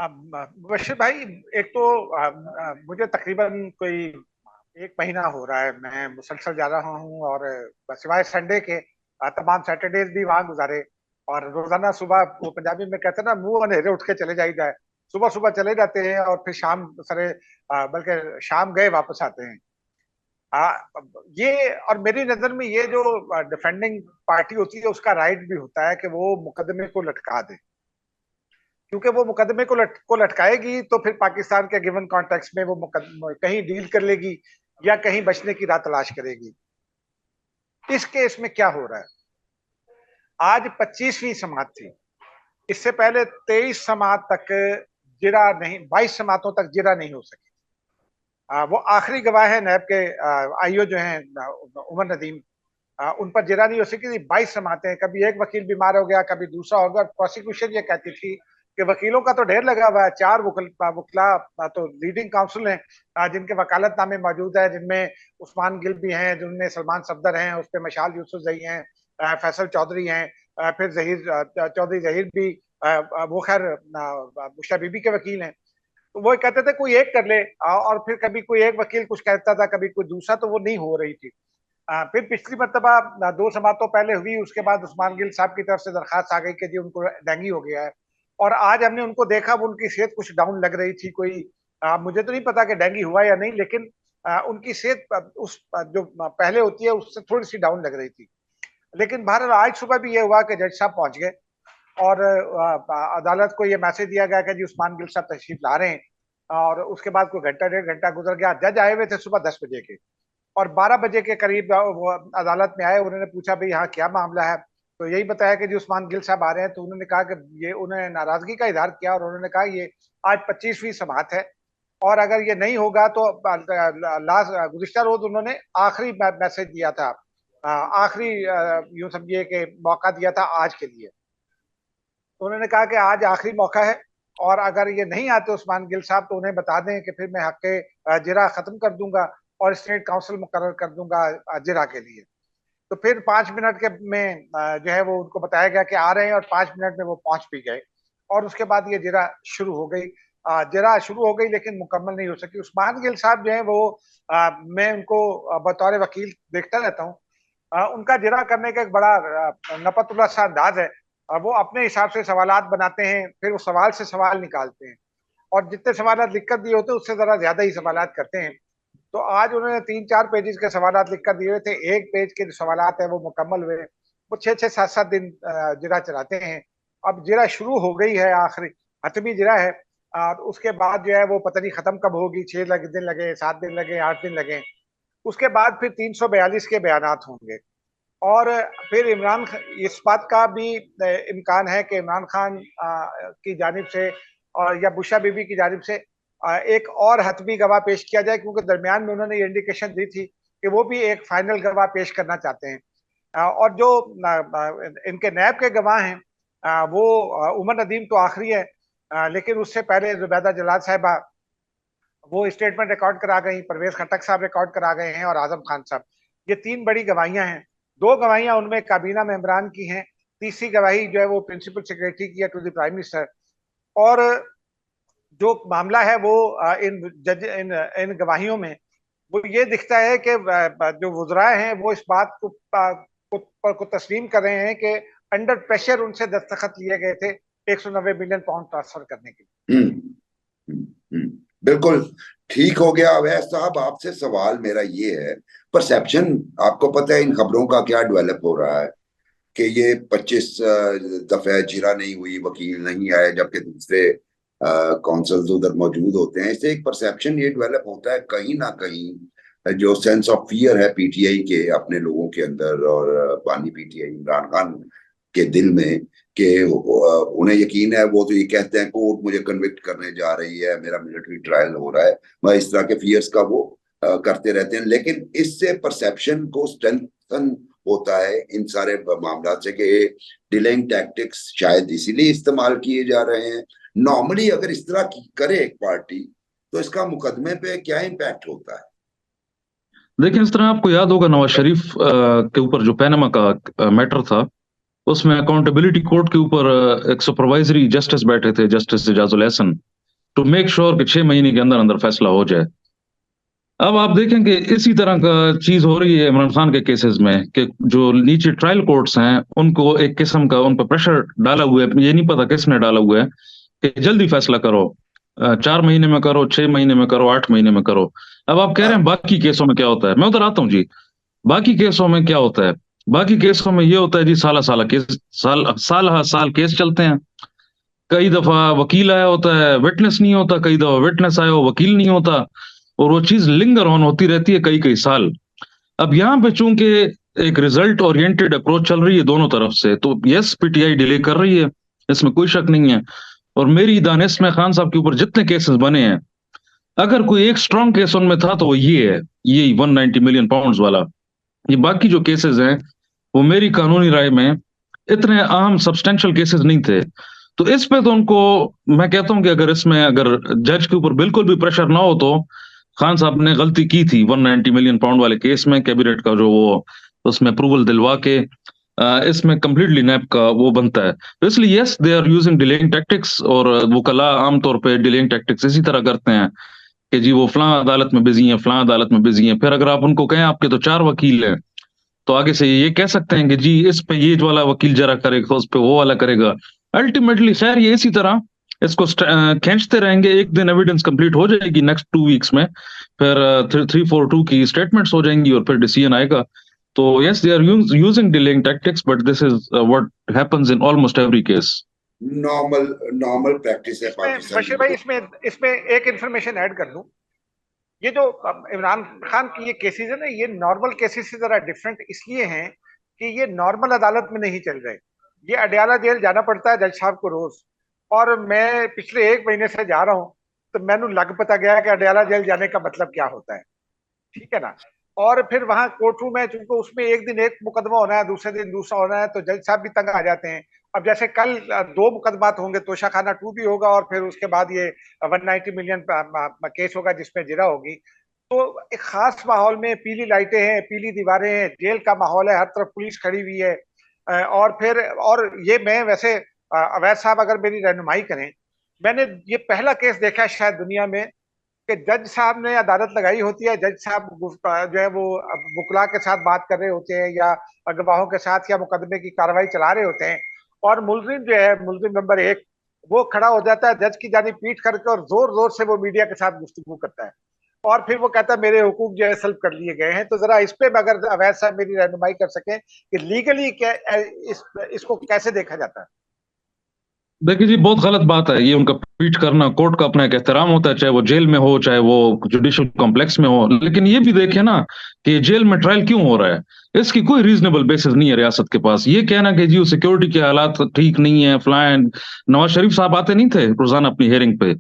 बशीर भाई, एक तो मुझे तकरीबन कोई एक महीना हो रहा है मैं मुसलसल जा रहा हूँ, और सिवाय संडे के तमाम सैटरडेज भी वहां गुजारे। और रोजाना सुबह, वो पंजाबी में कहते हैं ना, मुंह अंधेरे उठ के चले जाइदा है। सुबह सुबह चले जाते हैं और फिर शाम सरे, बल्कि शाम गए वापस आते हैं। आ, ये और मेरी नजर में ये जो डिफेंडिंग पार्टी होती है उसका राइट भी होता है कि वो मुकदमे को लटका दे, क्योंकि वो मुकदमे को लटकाएगी तो फिर पाकिस्तान के गिवन कॉन्टेक्स्ट में वो मुकदमे कहीं डील कर लेगी या कहीं बचने की राह तलाश करेगी। इस केस में क्या हो रहा है, आज 25वीं समात थी, इससे पहले 23 समात तक जिरा नहीं, 22 समातों तक जिरा नहीं हो सकी। वो आखिरी गवाह है नैब के आईओ जो हैं, उमर नदीम, उन पर जिरा नहीं हो सकी थी। 22 समातें, कभी एक वकील बीमार हो गया, कभी दूसरा हो गया। प्रोसिक्यूशन ये कहती थी कि वकीलों का तो ढेर लगा हुआ है, 4 वकला तो लीडिंग काउंसिल हैं जिनके वकालतनामे मौजूद है, जिनमें उस्मान गिल भी हैं, जिनमें सलमान सफदर हैं, उस पर मशाल यूसुफ जही हैं, फैसल चौधरी हैं, फिर जहीर चौधरी जहीर भी, वो खैर बुशरा बीबी के वकील हैं। तो वो कहते थे कोई एक कर ले, और फिर कभी कोई एक वकील कुछ कहता था, कभी कोई दूसरा, तो वो नहीं हो रही थी। फिर पिछली मरतबा 2 समातों पहले हुई, उसके बाद उस्मान गिल साहब की तरफ से दरखास्त आ गई कि जी उनको डेंगू हो गया है। और आज हमने उनको देखा, वो उनकी सेहत कुछ डाउन लग रही थी। कोई मुझे तो नहीं पता कि डेंगू हुआ या नहीं, लेकिन उनकी सेहत उस जो पहले होती है उससे थोड़ी सी डाउन लग रही थी। लेकिन बहरहाल आज सुबह भी ये हुआ कि जज साहब पहुंच गए और अदालत को ये मैसेज दिया गया कि जी उस्मान गिल साहब तशरीफ ला रहे हैं। और उसके बाद कोई घंटा 1.5 घंटा गुजर गया। जज आए हुए थे सुबह 10 बजे के, और 12 बजे के करीब वो अदालत में आए। उन्होंने पूछा भाई यहाँ क्या मामला है, तो यही बताया कि जी उस्मान गिल साहब आ रहे हैं। तो उन्होंने कहा कि ये, उन्होंने नाराजगी का इजहार किया और उन्होंने कहा ये आज 25वीं समाअत है, और अगर ये नहीं होगा तो लास्ट गुज़िश्ता रोज उन्होंने आखिरी मैसेज दिया था, आखिरी यूं समझिए कि मौका दिया था आज के लिए। तो उन्होंने कहा कि आज आखिरी मौका है, और अगर ये नहीं आते उस्मान गिल साहब तो उन्हें बता दें कि फिर मैं हक के जिरा खत्म कर दूंगा और स्टेट काउंसिल मुकर्रर कर दूंगा जिरा के लिए। तो फिर 5 मिनट के में जो है वो उनको बताया गया कि आ रहे हैं, और 5 मिनट में वो पहुंच भी गए। और उसके बाद ये जिरा शुरू हो गई। जिरा शुरू हो गई लेकिन मुकम्मल नहीं हो सकी। उस्मान गिल साहब जो है वो, मैं उनको बतौर वकील देखता रहता हूँ। उनका जिरा करने का एक बड़ा नपतुल्ला सा अंदाज है। वो अपने हिसाब से सवालात बनाते हैं, फिर वो सवाल से सवाल निकालते हैं, और जितने सवाल लिख कर दिए होते हैं उससे जरा ज्यादा ही सवालात करते हैं। तो आज उन्होंने 3-4 पेजेस के सवालात लिख कर दिए हुए थे। एक पेज के जो सवालात है वो मुकम्मल हुए। वो 6-6, 7-7 दिन जिरा चलाते हैं। अब जिरा शुरू हो गई है, आखिरी हतमी जिरा है। और उसके बाद जो है वो पता नहीं खत्म कब होगी। 6 दिन लगे, 7 दिन लगे, 8 दिन लगे। उसके बाद फिर 342 के बयानात होंगे। और फिर इस बात का भी इम्कान है कि इमरान खान की जानिब से और या बुशरा बीबी की जानिब से एक और हतमी गवाह पेश किया जाए, क्योंकि दरमियान में उन्होंने ये इंडिकेशन दी थी कि वो भी एक फाइनल गवाह पेश करना चाहते हैं। और जो इनके नैब के गवाह हैं, वो उमर नदीम तो आखिरी है, लेकिन उससे पहले जुबैदा जलाल साहिबा वो स्टेटमेंट रिकॉर्ड करा गई, परवेज खटक साहब रिकॉर्ड करा गए हैं, और आजम खान साहब। ये 3 बड़ी गवाहियां हैं। 2 गवाहियां उनमें काबीना मेंबरान की हैं, तीसरी गवाही जो है वो प्रिंसिपल सेक्रेटरी की है टू द प्राइम मिनिस्टर। और जो मामला है वो इन गवाहियों में वो ये दिखता है कि जो वुज़रा हैं वो इस बात को तस्लीम कर रहे हैं कि अंडर प्रेशर उनसे दस्तखत लिए गए थे 190 मिलियन पाउंड ट्रांसफर करने के लिए। बिल्कुल ठीक हो गया। अवैस साहब, आपसे सवाल मेरा ये है, परसेप्शन आपको पता है इन खबरों का क्या डेवलप हो रहा है कि ये 25 दफे जिरा नहीं हुई, वकील नहीं आए, जबकि दूसरे कौंसल्स उधर मौजूद होते हैं। इससे एक परसेप्शन ये डेवलप होता है कहीं ना कहीं, जो सेंस ऑफ फियर है पीटीआई के अपने लोगों के अंदर और बानी पीटीआई इमरान खान के दिल में, कि उन्हें यकीन है, वो तो ये कहते हैं कोर्ट मुझे कन्विक्ट करने जा रही है, मेरा मिलिट्री ट्रायल हो रहा है, वह इस तरह के फियर्स का वो करते रहते हैं। लेकिन इससे परसेप्शन को स्ट्रेंथन होता है इन सारे मामला से कि डिलेइंग टैक्टिक्स शायद इसीलिए इस्तेमाल किए जा रहे हैं। नॉर्मली अगर इस तरह की करे एक पार्टी तो इसका मुकदमे पे क्या इम्पैक्ट होता है? देखिए, इस तरह आपको याद होगा नवाज शरीफ के ऊपर जो पैनामा का मैटर था, उसमें अकाउंटेबिलिटी कोर्ट के ऊपर एक सुपरवाइजरी जस्टिस बैठे थे, justice Ejazul Ahsan. To make sure कि 6 महीने के अंदर अंदर फैसला हो जाए। अब आप देखेंगे इसी तरह का चीज हो रही है इमरान खान के केसेस में, कि जो नीचे ट्रायल कोर्ट्स हैं उनको एक किस्म का उन पर प्रेशर डाला हुआ है, ये नहीं पता किसने डाला हुआ है कि जल्दी फैसला करो, 4 महीने में करो, 6 महीने में करो, 8 महीने में करो। अब आप कह रहे हैं बाकी केसों में क्या होता है, मैं उधर आता हूँ जी। बाकी केसों में क्या होता है? बाकी केसों में ये होता है जी, साला साला केस, साल हर साल केस चलते हैं। कई दफा वकील आया होता है, विटनेस नहीं होता, कई दफा विटनेस आया हो, वकील नहीं होता, और वो चीज लिंगर ऑन होती रहती है कई कई साल। अब यहाँ पे चूंकि एक रिजल्ट ओरिएंटेड अप्रोच चल रही है दोनों तरफ से, तो यस पीटीआई डिले कर रही है, इसमें कोई शक नहीं है। और मेरी दानिश में खान साहब के ऊपर जितने केसेस बने हैं, अगर कोई एक स्ट्रांग केस उनमें था तो वो ये है, ये 190 मिलियन पाउंड्स वाला। ये बाकी जो केसेस हैं वो मेरी कानूनी राय में इतने अहम सब्सटेंशियल केसेस नहीं थे। तो इस पे तो उनको, मैं कहता हूं कि अगर जज के ऊपर बिल्कुल भी प्रेशर ना हो, तो खान साहब ने गलती की थी 190 मिलियन पाउंड वाले केस में, कैबिनेट का जो वो उसमें अप्रूवल दिलवा के इसमें कंप्लीटली नैप का वो बनता है। तो इसलिए yes they are using delaying tactics, और वकला आमतौर पे डिलेइंग टैक्टिक्स इसी तरह करते हैं कि जी वो फलां अदालत में बिजी है, फलां अदालत में बिजी है। फिर अगर आप उनको कहें आपके तो 4 वकील हैं, तो आगे से ये कह सकते हैं कि जी इस पे ये वाला वकील जरा करेगा, उस पे वो वाला करेगा। अल्टीमेटली खैर ये इसी तरह इसको खींचते रहेंगे। एक दिन एविडेंस कंप्लीट हो जाएगी नेक्स्ट 2 वीक्स में, फिर 342 की स्टेटमेंट्स हो जाएंगी और फिर डिसीजन आएगा। तो yes they are using delaying tactics, but this is what happens in almost every case. Normal normal practice है इसमें पाकिस्तान बशीर में। भाई, इसमें इसमें एक इंफॉर्मेशन ऐड कर दूं। ये जो इमरान खान की ये केसेस है ना, ये नॉर्मल केसेस से जरा डिफरेंट इसलिए हैं कि ये नॉर्मल अदालत में नहीं चल रहे। ये अडयाला जेल जाना पड़ता है जज साहब को रोज, और मैं पिछले 1 महीने से जा रहा हूं, तो मैंने लग पता गया कि अडयाला जेल जाने का मतलब क्या होता है। ठीक है ना। और फिर वहां कोर्ट रूम है, चूंकि उसमें एक दिन एक मुकदमा होना है, दूसरे दिन दूसरा होना है, तो जज साहब भी तंग आ जाते हैं। अब जैसे कल 2 मुकदमात होंगे, तोशाखाना 2 भी होगा, और फिर उसके बाद ये 190 मिलियन केस होगा जिसमें जिरा होगी। तो एक खास माहौल में पीली लाइटें हैं, पीली दीवारें हैं, जेल का माहौल है, हर तरफ पुलिस खड़ी हुई है। और फिर और ये मैं वैसे अवैध साहब अगर मेरी रहनुमाई करें, मैंने ये पहला केस देखा है शायद दुनिया में कि जज साहब ने अदालत लगाई होती है, जज साहब जो है वो वकला के साथ बात कर रहे होते हैं या गवाहों के साथ, या मुकदमे की कार्रवाई चला रहे होते हैं, और मुलजिम जो है, मुलजिम नंबर 1, वो खड़ा हो जाता है जज की जानी पीठ करके, और जोर जोर से वो मीडिया के साथ गुफ्तगू करता है, और फिर वो कहता है मेरे हुकूक जो है सल्ब कर लिए गए हैं। तो जरा इस पे अगर अवैध साहब मेरी रहनुमाई कर सकें कि लीगली क्या इसको कैसे देखा जाता है। देखिए जी, बहुत गलत बात है ये उनका पीठ करना। कोर्ट का अपना एक एहतराम होता है, चाहे वो जेल में हो चाहे वो जुडिशल कॉम्प्लेक्स में हो। लेकिन ये भी देखे ना कि जेल में ट्रायल क्यों हो रहा है, इसकी कोई रीजनेबल बेसिस नहीं है रियासत के पास। ये कहना कि जी सिक्योरिटी के हालात ठीक नहीं है, फ्लाइन, नवाज शरीफ साहब आते नहीं थे रोजाना अपनी हेयरिंग पे,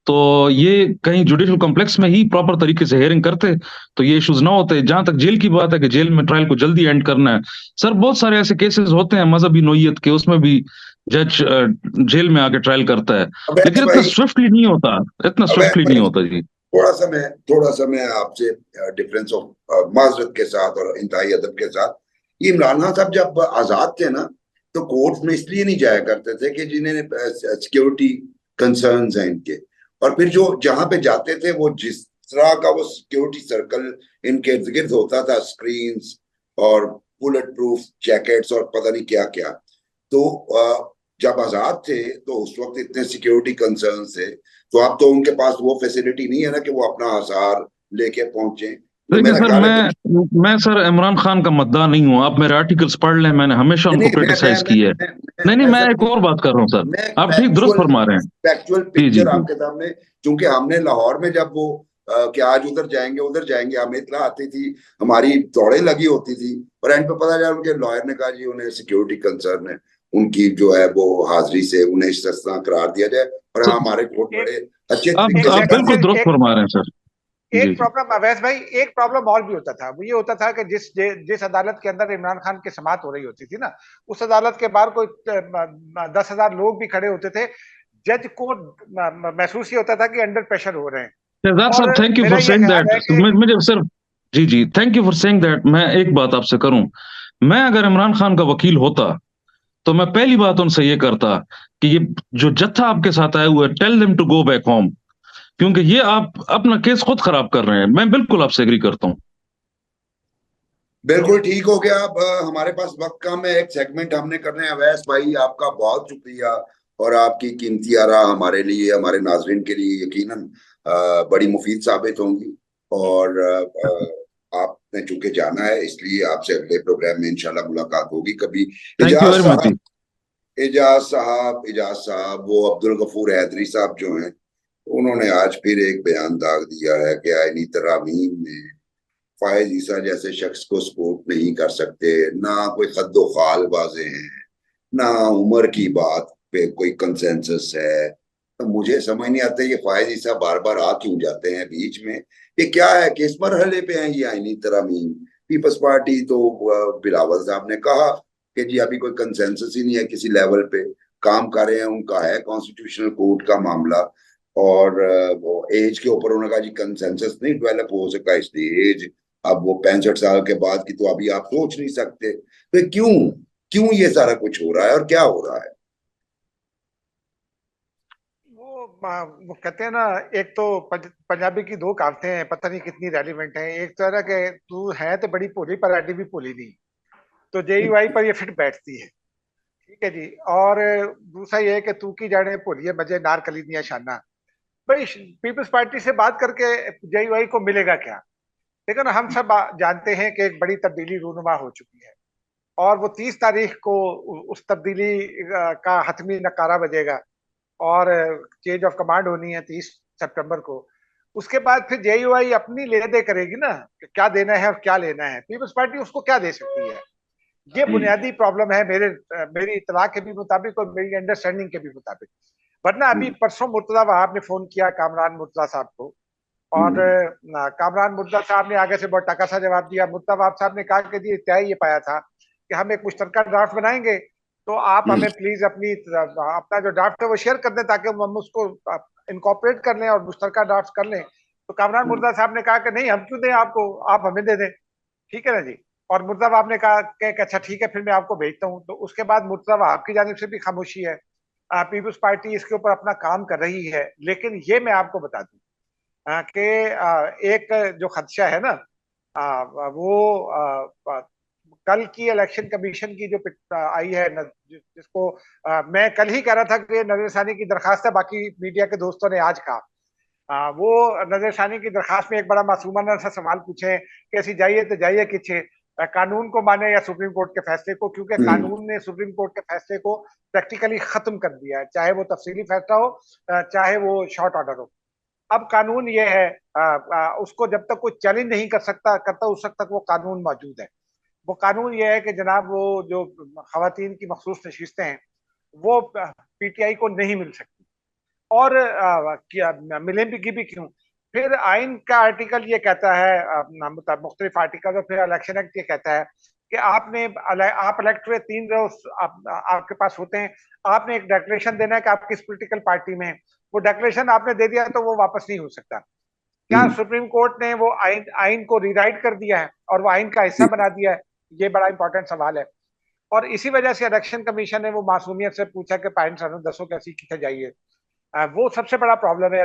तो ये कहीं जुडिशल कॉम्प्लेक्स में ही प्रॉपर तरीके से हेयरिंग करते तो ये इश्यूज ना होते। जहां तक जेल की बात है कि जेल में ट्रायल को जल्दी एंड करना है, सर बहुत सारे ऐसे केसेस होते हैं मजहबी नोयत के, उसमें भी जज जेल में आके ट्रायल करता है, अवैध लेकिन इतना भाई, स्विफ्टली नहीं होता, इतना अवैध स्विफ्टली नहीं भाई, होता जी। थोड़ा सा मैं आपसे डिफरेंस ऑफ माजरत के साथ और इंतहाई अदब के साथ, ये इमरान खान साहब जब आजाद थे ना, तो कोर्ट में इसलिए नहीं जाया करते थे कि जिन्हें सिक्योरिटी कंसर्न्स हैं इनके, और फिर जो जहां पे जाते थे वो जिस तरह का वो सिक्योरिटी सर्कल इनके इर्द गिर्द होता था, स्क्रीन्स और बुलेट प्रूफ जैकेट्स और पता नहीं क्या क्या, तो जब आजाद थे तो उस वक्त इतने सिक्योरिटी कंसर्न थे, तो अब तो उनके पास वो फैसिलिटी नहीं है ना कि वो अपना हजार लेके पहुंचे। तो देखिए मेरा सर, ख्याल है कि मैं सर इमरान खान का मद्दाह नहीं हूं। आप मेरे आर्टिकल्स पढ़ लें, मैंने हमेशा नहीं उनको नहीं, क्रिटिसाइज किया है। नहीं नहीं, मैं मैं सर, एक और बात कर रहा हूँ सर, मैं आप ठीक दुरुस्त फरमा रहे हैं। फैक्चुअल जी जी पिक्चर जी। आपके सामने, क्योंकि हमने लाहौर में जब वो कि आज उधर जाएंगे हमें इतला आती थी, हमारी दौड़े लगी होती थी, और एंड पे पता चला उनके लॉयर ने कहा जी उन्हें सिक्योरिटी कंसर्न है, उनकी जो है वो हाजिरी से उन्हें इस्तिस्ना करार दिया जाए। और हाँ, सर, हमारे कोर्ट एक बड़े अच्छे आप तरीके से आप काम बिल्कुल एक दुरुस्त एक फरमा रहे हैं सर। जी एक जी। प्रॉब्लम अवैध भाई, एक प्रॉब्लम और भी होता था। वो ये होता था कि जिस अदालत के अंदर इमरान खान की समाअत हो रही होती थी ना, उस अदालत के बाहर कोई 10,000 लोग भी खड़े होते थे। जज को महसूस ये होता था कि अंडर प्रेशर हो रहे हैं। शहजाद और साहब, थैंक यू मेरा फॉर ये सेइंग ख्याल दैट। है कि मुझे सिर्फ, जी जी, thank you for saying that. मैं एक बात आपसे करूं, मैं अगर इमरान खान का वकील होता तो मैं पहली बात उनसे ये करता कि ये जो जत्था आपके साथ आया हुआ है, tell them to go back home. क्योंकि ये आप अपना केस खुद खराब कर रहे हैं। मैं बिल्कुल आपसे एग्री करता हूँ। बिल्कुल ठीक हो गया। अब हमारे पास वक्त कम है, एक सेगमेंट हमने करना है। अवैस भाई आपका बहुत शुक्रिया, और आपकी कीमती आरा हमारे लिए, हमारे नाजरीन के लिए यकीनन बड़ी मुफीद साबित होंगी। और आपने चूंकि जाना है, इसलिए आपसे अगले प्रोग्राम में इंशाल्लाह मुलाकात होगी कभी। Thank you Ijaz very much जी। साहब, इजाज साहब वो अब्दुल गफूर हैदरी साहब जो हैं, उन्होंने आज फिर एक बयान दाग दिया है कि आईनी तरामीम में फायज ईसा जैसे शख्स को सपोर्ट नहीं कर सकते, ना कोई हद्दो खाल बाजे हैं, ना उम्र की बात पे कोई कंसेंसस है। तो मुझे समझ नहीं आता ये फायज ईसा बार बार आ क्यों जाते हैं बीच में। ये क्या है, किस मरहले पे है ये आईनी तरमीम? पीपल्स पार्टी तो बिलावल साहब ने कहा कि जी अभी कोई कंसेंसस ही नहीं है, किसी लेवल पे काम कर रहे हैं, उनका है कॉन्स्टिट्यूशनल कोर्ट का मामला। और वो एज के ऊपर उन्होंने कहा जी कंसेंसस नहीं डेवलप हो सका, इसलिए एज अब वो 65 साल के बाद की तो अभी आप सोच नहीं सकते। तो क्यों क्यों ये सारा कुछ हो रहा है और क्या हो रहा है? वो कहते हैं ना, एक तो पंजाबी की दो कहावतें हैं, पता नहीं कितनी रेलिवेंट हैं। एक तो है ना कि तू है तो बड़ी भोली पर एडी भी भोली नहीं, तो जेईवाई पर ये फिट बैठती है। ठीक है जी। और दूसरा ये है कि तू की जाने भोलिए मजे नार कली दियां शाना। भाई पीपल्स पार्टी से बात करके जेईवाई को मिलेगा क्या? देखो ना, हम सब जानते हैं कि एक बड़ी तब्दीली रूनुमा हो चुकी है, और वो 30 तारीख को उस तब्दीली का हतमी नकारा बजेगा, और चेंज ऑफ कमांड होनी है 30 सितंबर को। उसके बाद फिर जेयूआई अपनी ले दे करेगी ना कि क्या देना है और क्या लेना है। पीपल्स पार्टी उसको क्या दे सकती है? ये बुनियादी प्रॉब्लम है मेरी इतला के भी मुताबिक और मेरी अंडरस्टैंडिंग के भी मुताबिक। वरना अभी परसों मुर्तजा वहाब ने फोन किया कामरान मुर्तजा साहब को, और कामरान मुर्तजा साहब ने आगे से बहुत टाका सा जवाब दिया। मुर्तजा वहाब साहब ने कहा कि जी तय ये पाया था कि हम एक मुश्तरका ड्राफ्ट बनाएंगे, तो आप हमें प्लीज अपना जो ड्राफ्ट है वो शेयर कर दें ताकि हम उसको इनकॉर्पोरेट कर लें और मुश्तरका ड्राफ्ट कर लें। तो कामरान मुर्तजा साहब ने कहा कि नहीं, हम क्यों दें आपको, आप हमें दे दें। ठीक है ना जी। और मुर्तजा वहाब ने कहा कि अच्छा ठीक है, फिर मैं आपको भेजता हूँ। तो उसके बाद मुर्तजा वहाब की जानिब से भी खामोशी है। पीपल्स पार्टी इसके ऊपर अपना काम कर रही है, लेकिन ये मैं आपको बता दूं कि एक जो खदशा है ना, वो कल की इलेक्शन कमीशन की जो आई है जिसको मैं कल ही कह रहा था कि नजरसानी की दरखास्त है, बाकी मीडिया के दोस्तों ने आज कहा। वो नजरसानी की दरखास्त में एक बड़ा मासूमाना सा सवाल पूछे कि ऐसी जाइए तो जाइए किछे, कानून को माने या सुप्रीम कोर्ट के फैसले को, क्योंकि कानून ने सुप्रीम कोर्ट के फैसले को प्रैक्टिकली खत्म कर दिया है, चाहे वो तफसीली फैसला हो चाहे वो शॉर्ट ऑर्डर हो। अब कानून ये है, उसको जब तक कोई चैलेंज नहीं कर सकता करता उस वक्त तक वो कानून मौजूद है। वो कानून ये है कि जनाब वो जो खवातीन की मखसूस नशिस्तें हैं वो पीटीआई को नहीं मिल सकती, और मिलेंगी भी क्यों? फिर आइन का आर्टिकल ये कहता है, मुख्तलिफ आर्टिकल, और फिर इलेक्शन एक्ट ये कहता है कि आप इलेक्ट हुए 3 रोज आपके पास होते हैं, आपने एक डिक्लेरेशन देना है कि आप किस पॉलिटिकल पार्टी में हैं। वो डिक्लेरेशन आपने दे दिया तो वो वापस नहीं हो सकता। क्या सुप्रीम कोर्ट ने वो आइन आइन को रीराइट कर दिया है और वो आइन का हिस्सा बना दिया है? ये बड़ा इंपॉर्टेंट सवाल है। और इसी वजह से इलेक्शन कमीशन ने वो मासूमियत से पूछा कि पाइन सानू दसो कैसी कितने जाइए। वो सबसे बड़ा प्रॉब्लम है